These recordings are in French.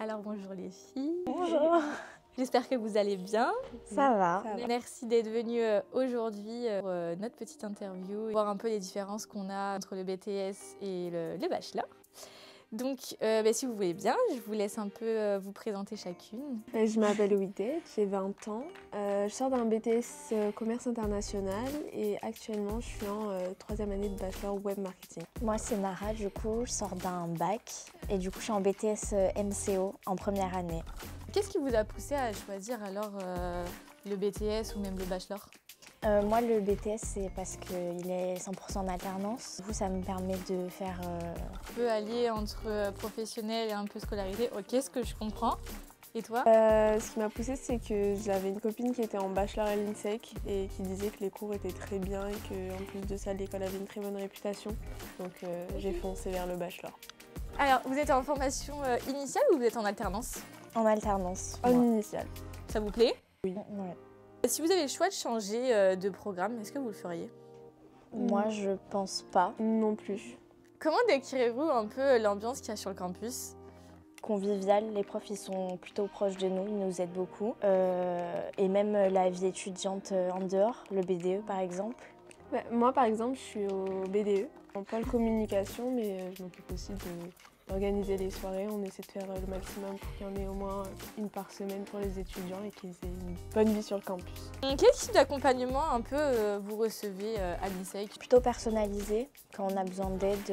Alors bonjour les filles. Bonjour. J'espère que vous allez bien. Ça va. Merci d'être venues aujourd'hui pour notre petite interview, voir un peu les différences qu'on a entre le BTS et le bachelor. Donc si vous voulez bien, je vous laisse un peu vous présenter chacune. Je m'appelle Ouidette, j'ai 20 ans. Je sors d'un BTS Commerce International et actuellement je suis en 3e année de Bachelor Web Marketing. Moi c'est Mara, du coup je sors d'un bac et du coup je suis en BTS MCO en première année. Qu'est-ce qui vous a poussé à choisir alors le BTS ou même le bachelor? Moi le BTS c'est parce qu'il est 100% en alternance. Du coup ça me permet de faire... Un peu allier entre professionnel et un peu scolarité, ok, ce que je comprends. Et toi? Ce qui m'a poussée, c'est que j'avais une copine qui était en bachelor à l'INSEC et qui disait que les cours étaient très bien et qu'en plus de ça l'école avait une très bonne réputation. Donc j'ai foncé vers le bachelor. Alors vous êtes en formation initiale ou vous êtes en alternance? En alternance. En initiale. Ça vous plaît? Oui. Ouais. Si vous avez le choix de changer de programme, est-ce que vous le feriez? Moi je pense pas. Non plus. Comment décrirez-vous un peu l'ambiance qu'il y a sur le campus? Convivial, les profs ils sont plutôt proches de nous, ils nous aident beaucoup. Et même la vie étudiante en dehors, le BDE par exemple. Moi par exemple je suis au BDE, en pôle communication, mais je m'occupe aussi d'organiser les soirées. On essaie de faire le maximum pour qu'il y en ait au moins une par semaine pour les étudiants et qu'ils aient une bonne vie sur le campus. Quel type d'accompagnement un peu vous recevez à l'INSEC? Plutôt personnalisé, quand on a besoin d'aide,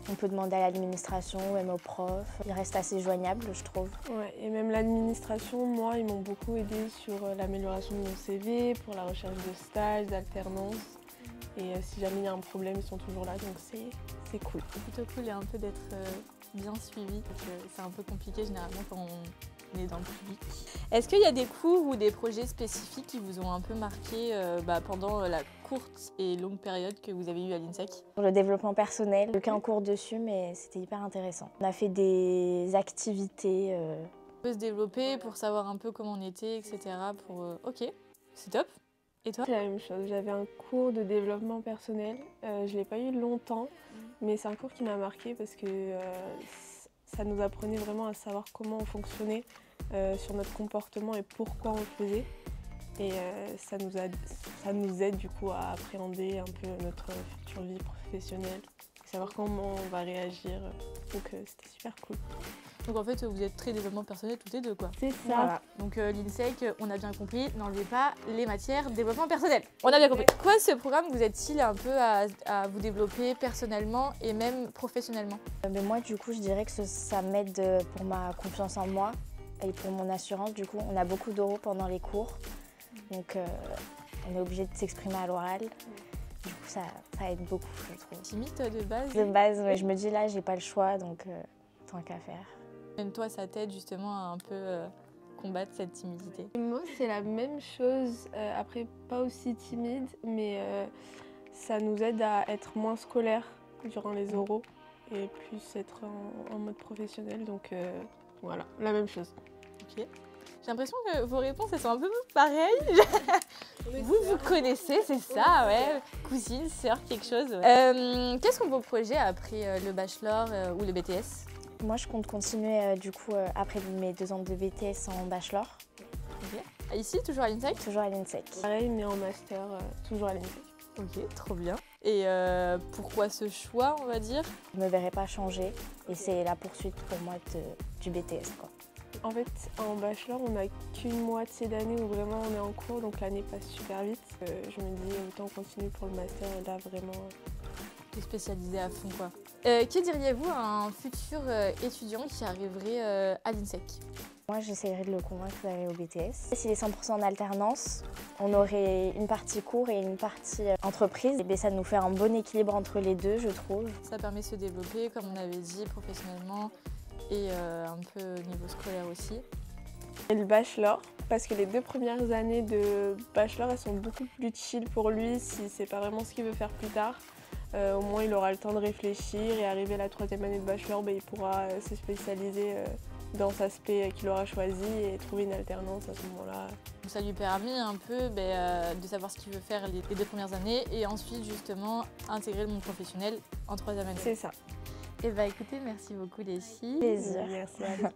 on peut demander à l'administration ou même aux profs. Ils restent assez joignables, je trouve. Ouais, et même l'administration, moi, ils m'ont beaucoup aidé sur l'amélioration de mon CV, pour la recherche de stages, d'alternance. Et si jamais il y a un problème, ils sont toujours là, donc c'est cool. C'est plutôt cool et un peu d'être bien suivi, parce que c'est un peu compliqué généralement quand on est dans le public. Est-ce qu'il y a des cours ou des projets spécifiques qui vous ont un peu marqué pendant la courte et longue période que vous avez eue à l'INSEC? Pour le développement personnel, aucun cours dessus, mais c'était hyper intéressant. On a fait des activités. On peut se développer pour savoir un peu comment on était, etc. Ok, c'est top. Et toi? C'est la même chose, j'avais un cours de développement personnel, je ne l'ai pas eu longtemps, mais c'est un cours qui m'a marqué parce que ça nous apprenait vraiment à savoir comment on fonctionnait sur notre comportement et pourquoi on le faisait. Et ça nous aide du coup à appréhender un peu notre future vie professionnelle, savoir comment on va réagir, donc c'était super cool. Donc en fait, vous êtes très développement personnel toutes les deux, quoi. C'est ça. Voilà. Donc l'INSEC, on a bien compris, n'enlevez pas les matières développement personnel. On a bien compris. Quoi, ce programme vous aide-t-il un peu à vous développer personnellement et même professionnellement? Mais moi, du coup, je dirais que ça m'aide pour ma confiance en moi et pour mon assurance. Du coup, on a beaucoup d'oraux pendant les cours, donc on est obligé de s'exprimer à l'oral. Du coup, ça aide beaucoup, je trouve. Timide de base? De base, ouais, je me dis là, j'ai pas le choix, donc tant qu'à faire. Même toi, ça t'aide justement à un peu combattre cette timidité? Moi, c'est la même chose, après pas aussi timide, mais ça nous aide à être moins scolaire durant les oraux et plus être en mode professionnel, donc voilà, la même chose. Ok. J'ai l'impression que vos réponses, elles sont un peu pareilles. Vous connaissez, c'est ça, ouais. Cousine, sœur, quelque chose. Ouais. Quels sont vos projets après le bachelor ou le BTS? Moi, je compte continuer du coup après mes 2 ans de BTS en bachelor. Okay. Ici, toujours à l'INSEC? Toujours à l'INSEC. Pareil, mais en master, toujours à l'INSEC. Ok, trop bien. Et pourquoi ce choix, on va dire? Je ne me verrai pas changer et c'est la poursuite pour moi du BTS, quoi. En fait, en bachelor, on n'a qu'une moitié d'année où vraiment on est en cours, donc l'année passe super vite. Je me dis autant continuer pour le master et là vraiment... De spécialiser à fond, quoi. Que diriez-vous à un futur étudiant qui arriverait à l'INSEC? Moi, j'essaierai de le convaincre d'aller au BTS. S'il est 100% en alternance, on aurait une partie cours et une partie entreprise. Et bien, ça nous fait un bon équilibre entre les deux, je trouve. Ça permet de se développer, comme on avait dit, professionnellement et un peu au niveau scolaire aussi. Et le bachelor, parce que les 2 premières années de bachelor, elles sont beaucoup plus chill pour lui si c'est pas vraiment ce qu'il veut faire plus tard. Au moins, il aura le temps de réfléchir et arrivé à la 3e année de bachelor, il pourra se spécialiser dans cet aspect qu'il aura choisi et trouver une alternance à ce moment-là. Ça lui permet un peu de savoir ce qu'il veut faire les 2 premières années et ensuite justement intégrer le monde professionnel en 3e année. C'est ça. Et bah écoutez, merci beaucoup les filles. Plaisir. Merci à vous.